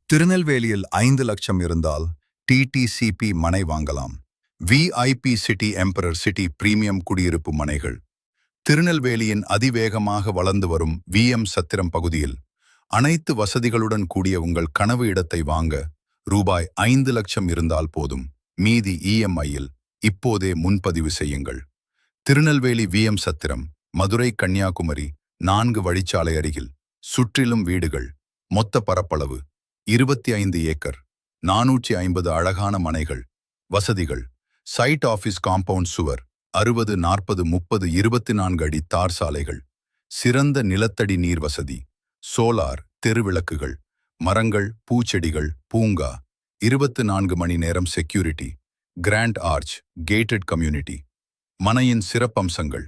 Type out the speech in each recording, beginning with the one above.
திருநெல்வேலியில் 5 லட்சம் இருந்தால் டிடிசிபி மனை வாங்கலாம். VIP city emperor city premium குடியிருப்பு மனைகள். திருநெல்வேலியின் அதிவேகமாக வளர்ந்து வரும் விஎம் சத்திரம் பகுதியில் அனைத்து வசதிகளுடன் கூடிய உங்கள் கனவு இடத்தை வாங்க ரூபாய் 5 லட்சம் இருந்தால் போதும். மீதி இஎம்ஐயில் இப்போதே முன்பதிவு செய்யுங்கள். திருநெல்வேலி விஎம் சத்திரம், மதுரை கன்னியாகுமரி 4 வழிச்சாலை அருகில். சுற்றிலும் வீடுகள். மொத்த பரப்பளவு 25 ஏக்கர். 450 அழகான மனைகள். வசதிகள்: சைட் ஆபீஸ் காம்பவுண்ட் சுவர், 60, 40, 30, 24 அடி தார் சாலைகள், சிறந்த நிலத்தடி நீர் வசதி, சோலார், தெருவிளக்குகள், மரங்கள், பூச்செடிகள், பூங்கா, 24 மணி நேரம் security, grand arch, gated community. மனையின் சிறப்பம்சங்கள்: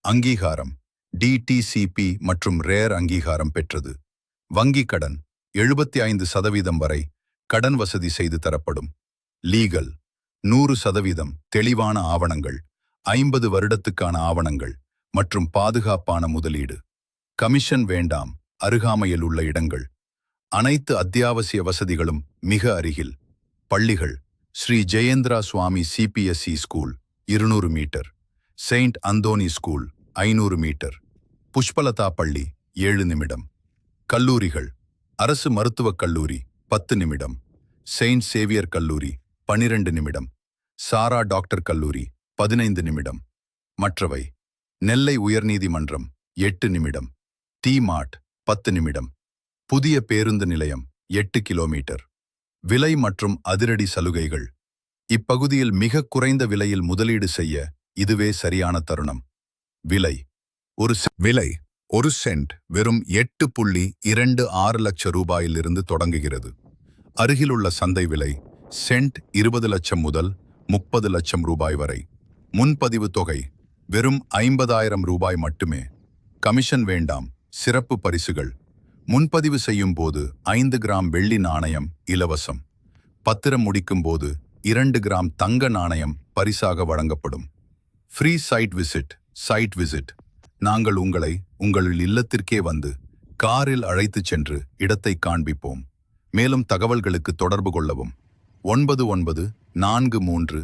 அங்கீகாரம் டிடிசிபி மற்றும் ரேர் அங்கீகாரம் பெற்றது. வங்கி கடன் 75% வரை கடன் வசதி செய்து தரப்படும். லீகல் 100% தெளிவான ஆவணங்கள், 50 வருடத்துக்கான ஆவணங்கள் மற்றும் பாதுகாப்பான முதலீடு. கமிஷன் வேண்டாம். அருகாமையில் உள்ள இடங்கள். அனைத்து அத்தியாவசிய வசதிகளும் மிக அருகில். பள்ளிகள்: Sri Jayendra Swami CBSE school 200 metre, Saint Anthony school 500 metre, Pushpalatha பள்ளி 7 நிமிடம். கல்லூரிகள்: அரசு மருத்துவக் கல்லூரி 10 நிமிடம், செயின்ட் சேவியர் கல்லூரி 12 நிமிடம், சாரா டாக்டர் கல்லூரி 15 நிமிடம். மற்றவை: நெல்லை உயர்நீதிமன்றம் 8 நிமிடம், டி மார்ட் 10 நிமிடம், புதிய பேருந்து நிலையம் 8 கிலோமீட்டர். விலை மற்றும் அதிரடி சலுகைகள்: இப்பகுதியில் மிக குறைந்த விலையில் முதலீடு செய்ய இதுவே சரியான தருணம். விலை: ஒரு சென்ட் வெறும் 8.26 லட்சம் ரூபாயிலிருந்து தொடங்குகிறது. அருகிலுள்ள சந்தை விலை சென்ட் 20 லட்சம் முதல் 30 லட்சம் ரூபாய் வரை. முன்பதிவு தொகை வெறும் 50,000 ரூபாய் மட்டுமே. கமிஷன் வேண்டாம். சிறப்பு பரிசுகள்: முன்பதிவு செய்யும் போது 5 கிராம் வெள்ளி நாணயம் இலவசம். பத்திரம் முடிக்கும் போது 2 கிராம் தங்க நாணயம் பரிசாக வழங்கப்படும். Free side visit. நாங்கள் உங்களை உங்கள் இல்லத்திற்கே வந்து காரில் அழைத்துச் சென்று இடத்தை காண்பிப்போம். மேலும் தகவல்களுக்கு தொடர்பு கொள்ளவும். 994373